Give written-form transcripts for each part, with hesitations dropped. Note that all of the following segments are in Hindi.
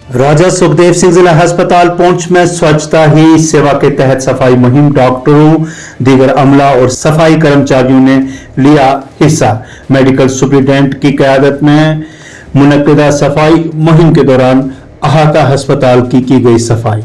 राजा सुखदेव सिंह जिला अस्पताल पुंछ में स्वच्छता ही सेवा के तहत सफाई मुहिम डॉक्टरों, दीगर अमला और सफाई कर्मचारियों ने लिया हिस्सा। मेडिकल सुप्रिंटेंडेंट की क़यादत में मुनक्किदा सफाई मुहिम के दौरान अहाता अस्पताल की गई सफाई।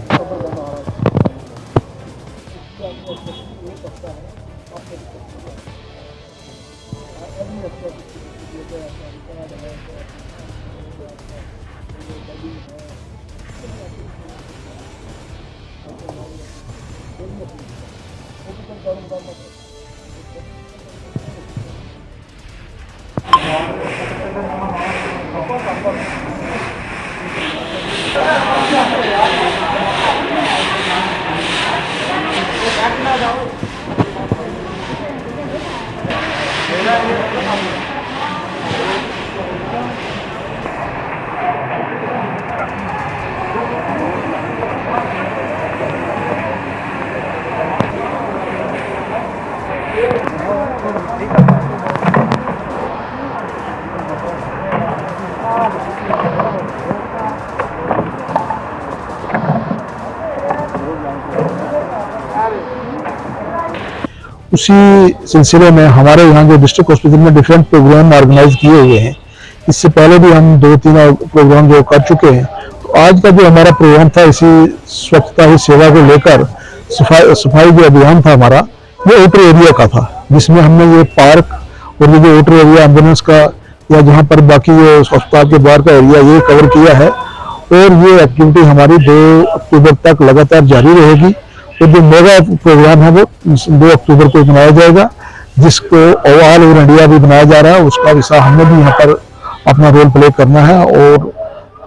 उसी सिलसिले में हमारे यहाँ जो डिस्ट्रिक्ट हॉस्पिटल में डिफरेंट प्रोग्राम ऑर्गेनाइज किए हुए हैं। इससे पहले भी हम 2-3 प्रोग्राम जो कर चुके हैं। तो आज का जो हमारा प्रोग्राम था इसी स्वच्छता ही सेवा को लेकर सफाई जो अभियान था हमारा, वो ओटर एरिया का था, जिसमें हमने ये पार्क और ये जो ओटर एरिया एम्बुलेंस का या जहाँ पर बाकी ये अस्पताल के बाहर का एरिया ये कवर किया है। और ये एक्टिविटी हमारी 2 अक्टूबर तक लगातार जारी रहेगी। तो जो मेगा प्रोग्राम है वो 2 अक्टूबर को मनाया जाएगा, जिसको ऑल ओवर इंडिया भी बनाया जा रहा है। उसका हिस्सा हमने भी यहाँ पर अपना रोल प्ले करना है और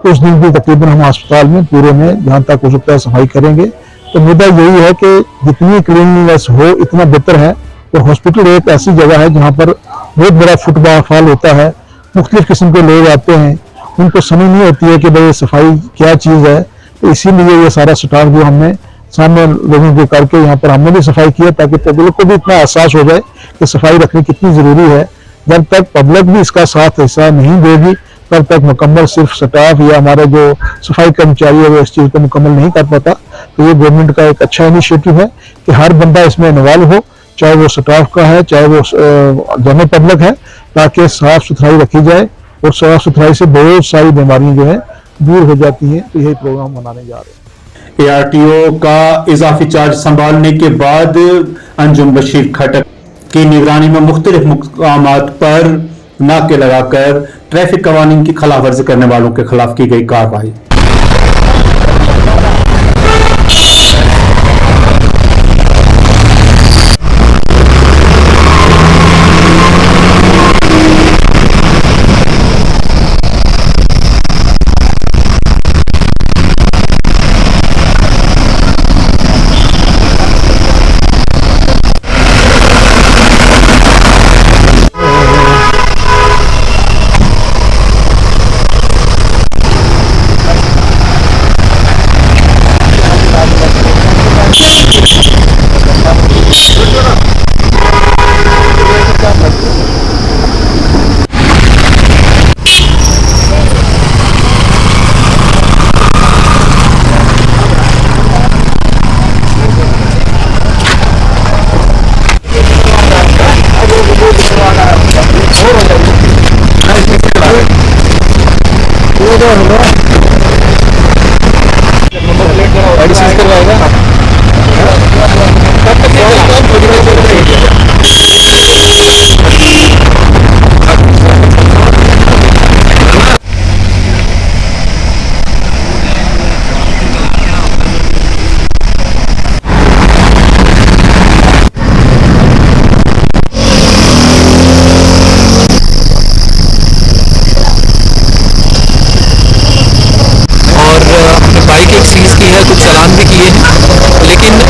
कुछ दिन भी तकरीबन हम अस्पताल में पूरे में जहाँ तक हो सकता है सफाई करेंगे। तो मुद्दा यही है कि जितनी क्लीनलीनेस हो इतना बेहतर है। तो हॉस्पिटल एक ऐसी जगह है जहाँ पर बहुत बड़ा फुटफॉल होता है, मुख्तलिफ किस्म के लोग आते हैं, उनको समझ नहीं होती है कि भाई सफाई क्या चीज़ है। तो इसीलिए ये सारा स्टाफ जो हमने सामने लोगों के करके यहाँ पर हमने भी सफाई किया, ताकि पब्लिक को भी इतना एहसास हो जाए कि सफाई रखनी कितनी जरूरी है। जब तक पब्लिक भी इसका साथ हिस्सा नहीं देगी तब तक मुकम्मल सिर्फ स्टाफ या हमारे जो सफाई कर्मचारी है वो इस चीज़ को मुकम्मल नहीं कर पाता। तो ये गवर्नमेंट का एक अच्छा इनिशिएटिव है कि हर बंदा इसमें इन्वॉल्व हो, चाहे वो स्टाफ का है चाहे वो जनरल पब्लिक है, ताकि साफ सुथराई रखी जाए और साफ सुथराई से बहुत सारी बीमारियां जो है दूर हो जाती हैं। तो यही प्रोग्राम मनाने जा रहे हैं। ARTO का इजाफी चार्ज संभालने के बाद अंजुम बशीर खटक की निगरानी में मुख्तलिफ मुकामात पर नाके लगाकर ट्रैफिक कवानीन की खिलाफ वर्जी करने वालों के खिलाफ की गई कार्रवाई।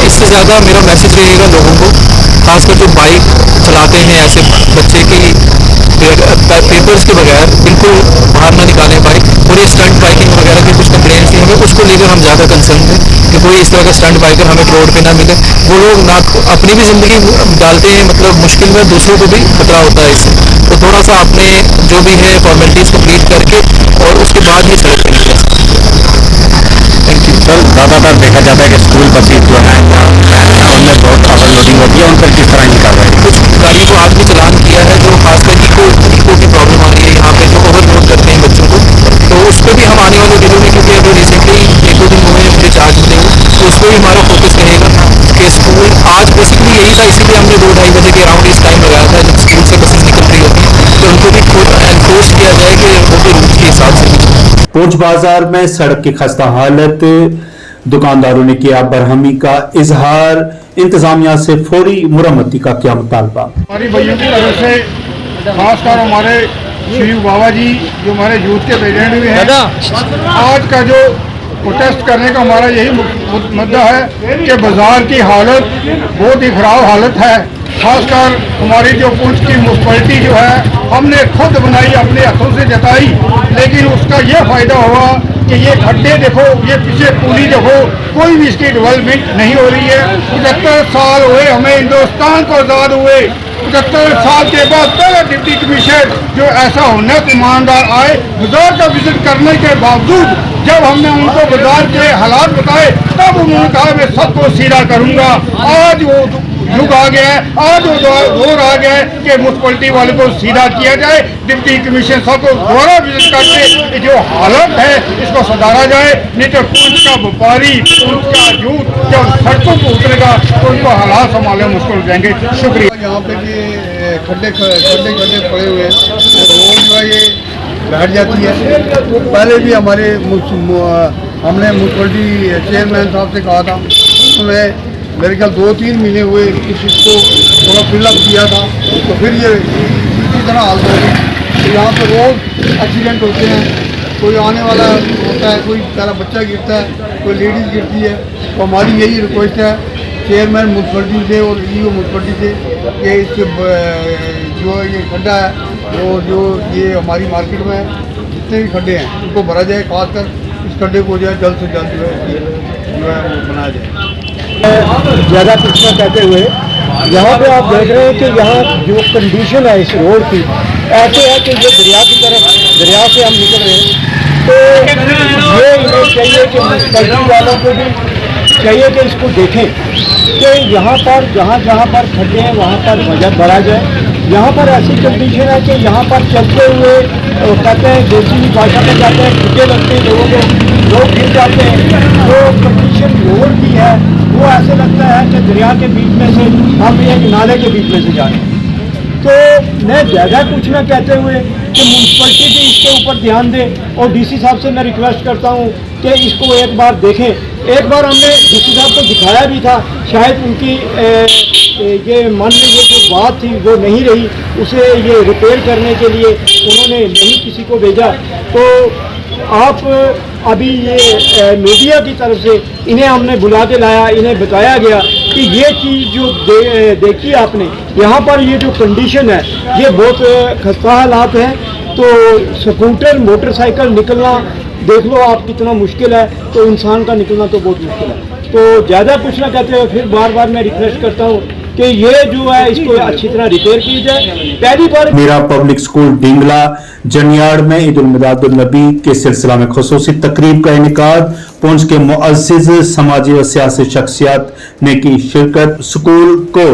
इससे ज़्यादा मेरा मैसेज रहेगा लोगों को, खासकर जो बाइक चलाते हैं ऐसे बच्चे की पेपर्स के बगैर बिल्कुल बाहर ना निकालें बाइक। और ये स्टंट बाइकिंग वगैरह की कुछ कंप्लेंट्स थी हमें, उसको लेकर हम ज़्यादा कंसर्न थे कि कोई इस तरह का स्टंट बाइकर हमें रोड पे ना मिले। वो लोग ना अपनी भी ज़िंदगी डालते हैं मतलब मुश्किल में, दूसरों को भी खतरा होता है इससे। तो थोड़ा सा आपने जो भी है फॉर्मेलिटीज़ कंप्लीट करके और उसके बाद ही सड़क पर निकलें। सर ज़्यादातर देखा जाता है कि स्कूल बसेस जो हैं उनमें बहुत ओवरलोडिंग होती है, उन पर किस तरह की कार्रवाई? कुछ गाड़ियों को आज भी चलान किया है जो खासकर इको की प्रॉब्लम आ रही है यहाँ पे, जो ओवरलोड करते हैं बच्चों को। तो उस पर भी हम आने वाले दिनों में, क्योंकि अभी रिसेंटली 1-2 दिन हुए मुझे चार्ज मिले हुए, तो उस पर भी हमारा फोकस रहेगा कि स्कूल आज बेसिकली यही था, इसीलिए हमने 2-2:30 बजे के अराउंड इस टाइम लगाया था जब स्कूल से बसेस निकल रही होती हैं, तो उनको भी खुद एनफोर्स किया जाए कि वो भी रूट के हिसाब से भी। पूंछ बाजार में सड़क की खस्ता हालत, दुकानदारों ने किया बरहमी का इजहार, इंतजामिया से फौरी मुरम्मती का किया मुतालबा। हमारी भाइयों की तरफ से खासकर हमारे श्री बाबा जी जो हमारे यूथ के प्रेसिडेंट भी हैं, आज का जो प्रोटेस्ट करने का हमारा यही मुद्दा है कि बाजार की हालत बहुत ही खराब हालत है। खासकर हमारी जो पुंछ की म्यूनसिपैलिटी जो है हमने खुद बनाई, अपने हाथों से जताई, लेकिन उसका ये फायदा हुआ कि ये खड्डे देखो, ये पीछे पुली देखो, कोई भी इसकी डेवलपमेंट नहीं हो रही है। 75 साल हुए हमें हिंदुस्तान को आज़ाद हुए, 75 साल के बाद पहला डिप्टी कमिश्नर जो ऐसा होना ईमानदार आए। बाजार का विजिट करने के बावजूद जब हमने उनको बाजार के हालात बताए तब उन्होंने कहा मैं सबको सीधा करूंगा। आज वो युग आ गया है, आज वो दौर आ गया है कि म्यूनसिपैलिटी वाले को सीधा किया जाए, डिप्टी कमिश्नर साहब को दोबारा विजिट करके जो हालत है इसको सुधारा जाए, नहीं तो पुंछ का व्यापारी, पुंछ का यूथ जब सड़कों पर उतरेगा तो उनको हालात संभालने मुश्किल हो जाएंगे। शुक्रिया। यहाँ पे भी खड्डे पड़े हुए हैं, रोड जो है ये बैठ जाती है। पहले भी हमने म्यूनसिपलिटी चेयरमैन साहब से कहा था, उसमें मेरे ख्याल 2-3 महीने हुए इस चीज़ को थोड़ा फिलअप किया था, तो फिर ये इसी तरह हाल हो गई। तो यहाँ पर रोज एक्सीडेंट होते हैं, कोई आने वाला होता है, कोई बेचारा बच्चा गिरता है, कोई लेडीज़ गिरती है। तो हमारी यही रिक्वेस्ट है चेयरमैन म्यूनसिपलिटी से और ईओ म्यूनसिपलिटी से कि इससे जो ये खड्डा है और जो ये हमारी मार्केट में जितने भी खड्डे हैं उनको भरा जाए, खासकर इस खड्डे को जो है जल्द से जल्द जो है वो बनाया जाए। ज़्यादा कुछ न कहते हुए यहाँ पे आप देख रहे हैं कि यहाँ जो कंडीशन है इस रोड की ऐसे है कि ये दरिया की तरफ, दरिया से हम निकल रहे हैं, तो ये इन्हें चाहिए कि म्यूनसिपैलिटी वालों को भी चाहिए कि इसको देखें कि यहाँ पर जहाँ जहाँ पर खड्डे हैं वहाँ पर बजट बढ़ा जाए। यहाँ पर ऐसी कंडीशन है कि यहाँ पर चलते हुए कहते हैं देसी भाषा में जाते हैं, ठुके लगते हैं लोगों को, लोग गिर जाते हैं। जो कंडीशन रोड की है वो ऐसे लगता है कि दरिया के बीच में से हम एक नाले के बीच में से जा रहे हैं। तो मैं ज़्यादा कुछ ना कहते हुए कि म्यूनसिपलिटी भी इसके ऊपर ध्यान दे, और डीसी साहब से मैं रिक्वेस्ट करता हूँ कि इसको एक बार देखें। एक बार हमने डीसी साहब को दिखाया भी था, शायद उनकी ये मन में ये जो बात थी वो नहीं रही, उसे ये रिपेयर करने के लिए उन्होंने नहीं किसी को भेजा। तो आप अभी ये मीडिया की तरफ से इन्हें हमने बुला के लाया, इन्हें बताया गया कि ये चीज़ जो देखी आपने यहाँ पर ये जो कंडीशन है ये बहुत खस्ता हालात है। तो स्कूटर मोटरसाइकिल निकलना देख लो आप कितना मुश्किल है, तो इंसान का निकलना तो बहुत मुश्किल है। तो ज़्यादा कुछ ना कहते हुए फिर बार बार मैं रिक्वेस्ट करता हूँ कि ये जो है इसको अच्छी तरह रिपेयर की जाए। पहली बार मेरा पब्लिक स्कूल डिंगला जनियाड़ में ईद उल मिलादुन नबी के सिलसिला में खुसूसी तकरीब का इनेकाद, पुंछ के मुअज़्ज़िज़ समाजी और सियासी शख्सियत ने की शिरकत। स्कूल को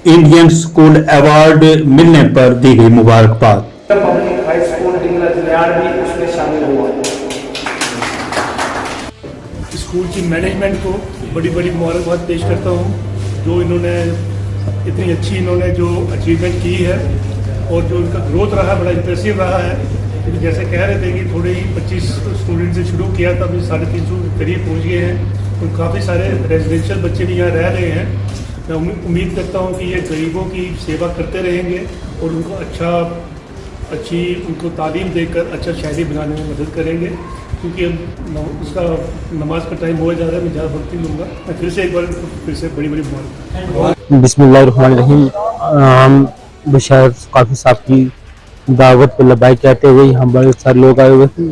इंडियन स्कूल अवार्ड मिलने पर दी गई मुबारकबाद। पब्लिक हाई स्कूल डिंगला जनियाड़ भी उसमें शामिल हुआ। स्कूल की मैनेजमेंट को बड़ी बड़ी मुबारकबाद पेश करता हूँ, जो इन्होंने इतनी अच्छी जो अचीवमेंट की है और जो इनका ग्रोथ रहा है बड़ा इंप्रेसिव रहा है। क्योंकि जैसे कह रहे थे कि थोड़े ही 25 स्टूडेंट से शुरू किया था, अभी 350 के करीब पहुँच गए हैं। तो काफ़ी सारे रेजिडेंशियल बच्चे भी यहाँ रह रहे हैं। मैं उम्मीद करता हूँ कि ये गरीबों की सेवा करते रहेंगे और उनको अच्छी उनको तालीम देकर अच्छा शहरी बनाने में मदद करेंगे। क्योंकि उसका नमाज का टाइम हो जा रहा है, मैं ज़्यादा वक्त नहीं लूँगा। मैं फिर से एक बार फिर से बड़ी मुबारक। बिस्मिल्लाहिर्रहमानिर्रहीम। हम बशार काफ़ी साहब की दावत पे लबाई कहते हुए यहाँ बड़े सारे लोग आए हुए थे।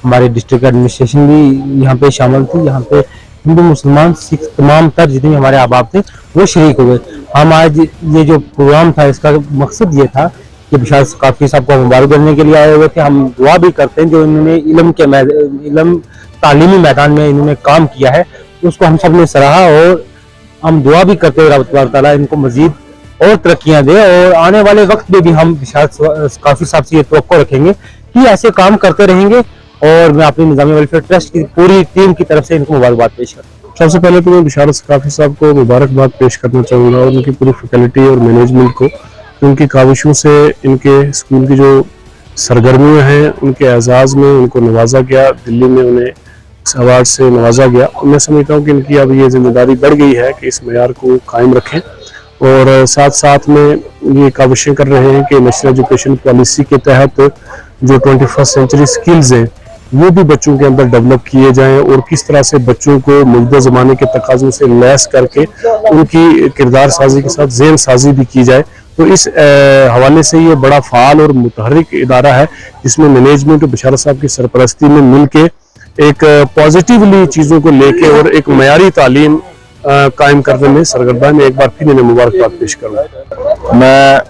हमारे डिस्ट्रिक्ट एडमिनिस्ट्रेशन भी यहाँ पे शामिल थी। यहाँ पे हिंदू मुसलमान सिख तमाम तर जितने हमारे अहबाब थे वो शरीक हुए। हम आज ये जो प्रोग्राम था इसका मकसद ये था कि बिशार काफी साहब को मुबारक देने के लिए आए हुए थे। हम दुआ भी करते हैं जो इन्होंने इल्म तालीमी मैदान में इन्होंने काम किया है उसको हम सब ने सराहा, और हम दुआ भी करते हैं रब ताला इनको मजीद और तरक्कियां दे, और आने वाले वक्त में भी हम बिशार काफी साहब से ये तवक्को रखेंगे कि ऐसे काम करते रहेंगे। और मैं अपनी निज़ामी वेलफेयर ट्रस्ट की पूरी टीम की तरफ से इनको मुबारकबाद पेश करता हूँ। सबसे पहले तो मैं बिशारत सकाफी साहब को मुबारकबाद पेश करना चाहूँगा और उनकी पूरी फैकल्टी और मैनेजमेंट को, उनकी काविशों से इनके स्कूल की जो सरगर्मियाँ हैं उनके एजाज़ में उनको नवाजा गया, दिल्ली में उन्हें इस अवार्ड से नवाजा गया। और मैं समझता हूँ कि इनकी अब ये जिम्मेदारी बढ़ गई है कि इस मयार को कायम रखें, और साथ साथ में ये काविशें कर रहे हैं कि नेशनल एजुकेशन पॉलिसी के तहत जो 21st सेंचुरी स्किल्स हैं वो भी बच्चों के अंदर डेवलप किए जाएं, और किस तरह से बच्चों को मौजूदा ज़माने के तकाज़ों से लैस करके उनकी किरदार साजी के साथ ज़हन साजी भी की जाए। तो इस हवाले से ये बड़ा फ़ाल और मुतहर्रिक इदारा है जिसमें मैनेजमेंट और बिशारत साहब की सरपरस्ती में मिल के एक पॉजिटिवली चीज़ों को लेके और एक मयारी तालीम कायम करने में सरगर्दा में एक बार फिर इन्हें मुबारकबाद पेश करूँ। मैं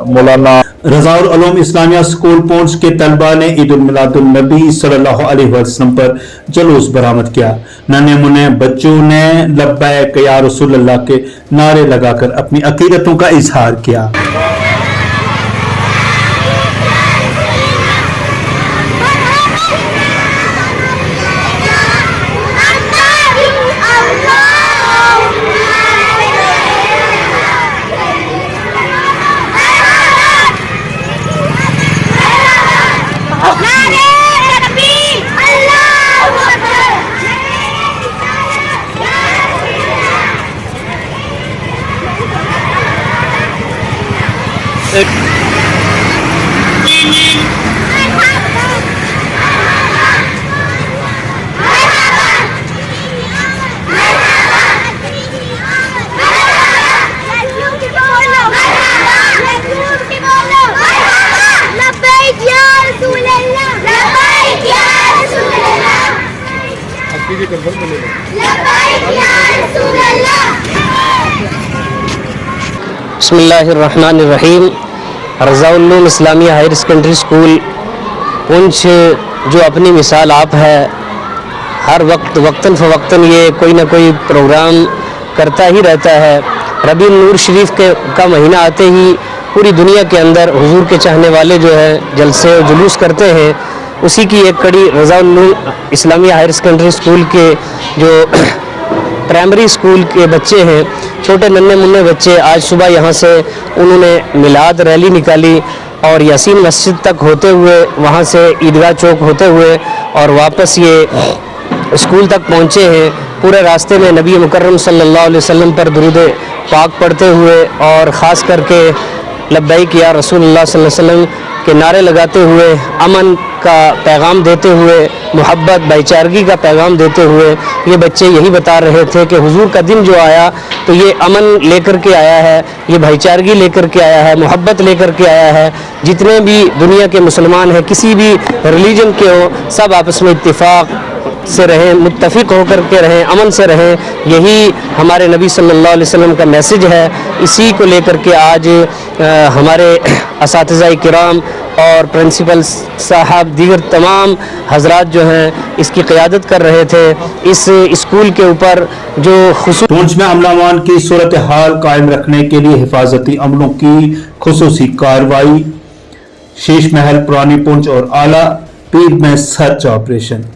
मौलाना रज़ाउल उलूम इस्लामिया स्कूल पहुंच के तलबा ने ईद उल मिलादुन नबी सल्लल्लाहु अलैहि वसल्लम पर जुलूस बरामद किया। नन्हे मुन्ने बच्चों ने लब्बैक या रसूल अल्लाह के नारे लगाकर अपनी अकीदतों का इजहार किया। बिस्मिल्लाहिर्रहमानिर्रहीम। Razaul Uloom Islamia higher secondary school Poonch जो अपनी मिसाल आप है, हर वक्त वक्तन फ़वक्तन ये कोई ना कोई प्रोग्राम करता ही रहता है। रबी नूर शरीफ का महीना आते ही पूरी दुनिया के अंदर हुजूर के चाहने वाले जो है जलसे और जुलूस करते हैं। उसी की एक कड़ी Razaul Uloom Islamia higher secondary school के जो प्राइमरी स्कूल के बच्चे हैं, छोटे नन्हे मुन्ने बच्चे, आज सुबह यहाँ से उन्होंने मिलाद रैली निकाली और यासीन मस्जिद तक होते हुए वहाँ से ईदगाह चौक होते हुए और वापस ये स्कूल तक पहुँचे हैं। पूरे रास्ते में नबी मुकर्रम सल्लल्लाहु अलैहि वसल्लम पर दुरूद पाक पढ़ते हुए और ख़ास करके लब्बैक या रसूलुल्लाह सल्लल्लाहु अलैहि वसल्लम के नारे लगाते हुए, अमन का पैगाम देते हुए, मोहब्बत भाईचारगी का पैगाम देते हुए ये बच्चे यही बता रहे थे कि हुजूर का दिन जो आया तो ये अमन लेकर के आया है, ये भाईचारगी लेकर के आया है, मोहब्बत लेकर के आया है। जितने भी दुनिया के मुसलमान हैं, किसी भी रिलीजन के हो, सब आपस में इत्तिफाक से रहें, मुत्तफिक होकर के रहें, अमन से रहें। यही हमारे नबी सल्लल्लाहु अलैहि वसल्लम का मैसेज है। इसी को लेकर के आज हमारे असातिज़ा किराम और प्रिंसिपल साहब दीगर तमाम हजरात जो हैं इसकी क़यादत कर रहे थे। इस स्कूल के ऊपर जो पुंछ में अमलावान की सूरत हाल कायम रखने के लिए हिफाजती अमलों की खुसूसी कार्रवाई, शीश महल, पुरानी पुंछ और आला पीर में search operation.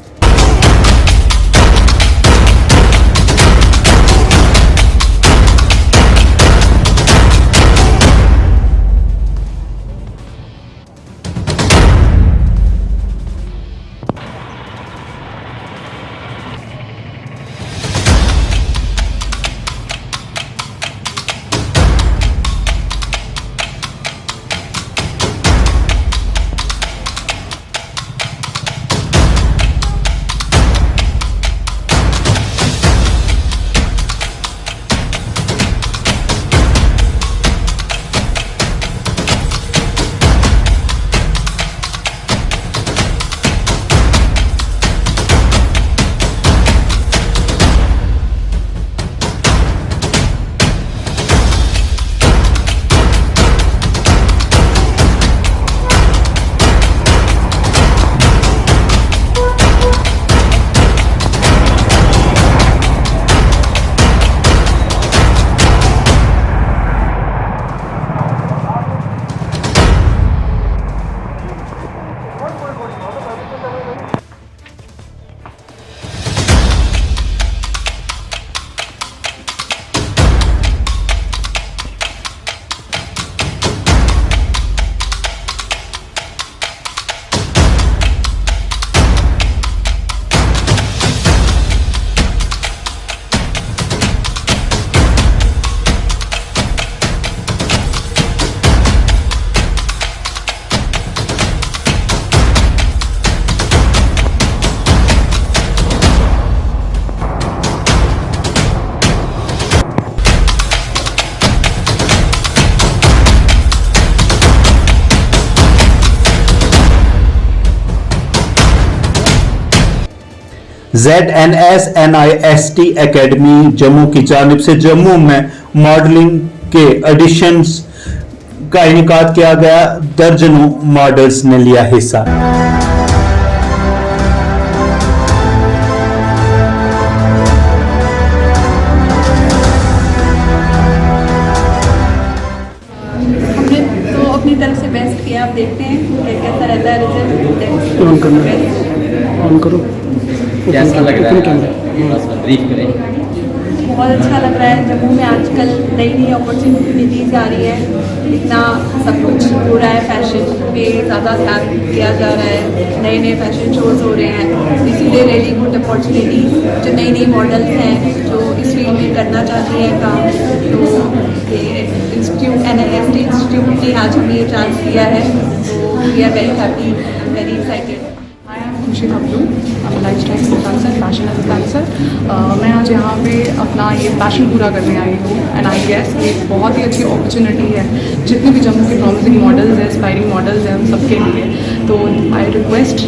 ZNS NIST academy Jammu की जानिब से जम्मू में मॉडलिंग के एडिशंस का इनेकाद किया गया। दर्जनों मॉडल्स ने लिया हिस्सा। हमने तो अपनी तरफ से बेस्ट किया, आप देखते हैं कैसा रहता है रिजल्ट। कैसा लग रहा है? ब्रीफ करें। बहुत अच्छा लग रहा है। जम्मू में आजकल नई नई अपॉर्चुनिटीज आ रही है, इतना सब कुछ हो रहा है, फैशन पे ज़्यादा ध्यान दिया जा रहा है, नए नए फैशन शोज हो रहे हैं, इसीलिए रियली गुड अपॉर्चुनिटी। जो नई नई मॉडल्स हैं जो इस फील्ड में करना चाहती हैं काम, तो ये इंस्टीट्यूट NIST इंस्टीट्यूट ने आज हमें ये चांस दिया है, तो we are very happy, very excited. खुशी खबरू, lifestyle freelancer, fashion freelancer. मैं आज यहाँ पे अपना ये पैशन पूरा करने आई हूँ एंड आई गेस एक बहुत ही अच्छी अपॉर्चुनिटी है जितने भी जम्मू के प्रॉमिसिंग मॉडल्स हैं, एस्पायरिंग मॉडल्स हैं, उन सबके लिए। तो I request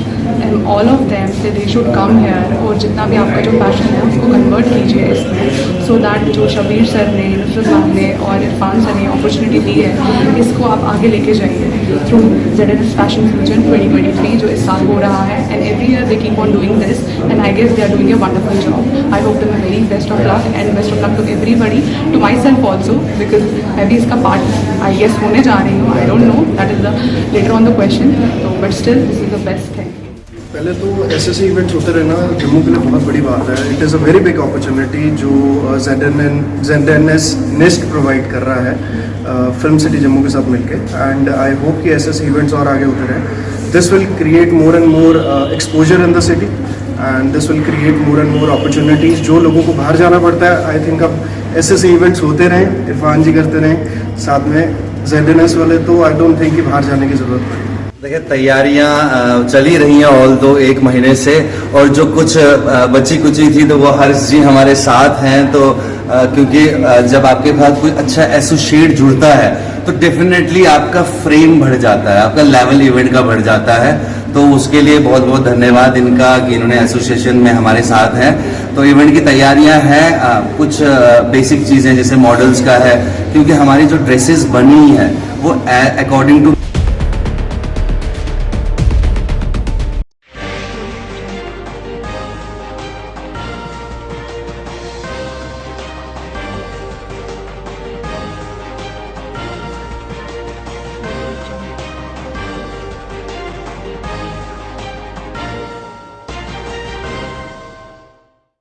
all of them से दे शुड कम हेयर, और जितना भी आपका जो पैशन है उसको कन्वर्ट कीजिए इसमें, सो दैट जो शबीर सर ने, नुसरत मैम ने और इरफान सर ने अपॉर्चुनिटी दी है, इसको आप आगे लेके जाइए थ्रू ZNS फैशन फ्यूजन 2023 जो इस साल हो रहा है। And every year they keep on doing this and I guess they are doing a wonderful job. I hope them a very best of luck and best of luck to everybody, to myself also, because मैं भी इसका part I guess होने जा रही हूँ, I don't know, that is the later on the question, so but still this is the best thing. पहले तो ऐसे इवेंट्स होते रहना जम्मू के लिए बहुत बड़ी बात है। It is a very big opportunity जो ZNS NIST प्रोवाइड कर रहा है फिल्म सिटी जम्मू के साथ मिलके, एंड आई होप कि ऐसे इवेंट्स और आगे होते रहें। This will create more and more exposure in the city and this will create more and more opportunities. जो लोगों को बाहर जाना पड़ता है, आई थिंक अब ऐसे इवेंट्स होते रहें, इरफान जी करते रहें साथ में ZNS वाले, तो आई डोंट थिंक कि बाहर जाने की ज़रूरत पड़े। देखिए तैयारियां चली रही हैं ऑल दो 1 महीने से, और जो कुछ बची कुची थी तो वो हर्ष जी हमारे साथ हैं। तो क्योंकि जब आपके पास कोई अच्छा एसोसिएट जुड़ता है तो डेफिनेटली आपका फ्रेम बढ़ जाता है, आपका लेवल इवेंट का बढ़ जाता है। तो उसके लिए बहुत बहुत धन्यवाद इनका कि इन्होंने एसोसिएशन में हमारे साथ हैं। तो इवेंट की तैयारियां हैं, कुछ बेसिक चीज़ें जैसे मॉडल्स का है, क्योंकि हमारी जो ड्रेसेस बनी है वो अकॉर्डिंग टू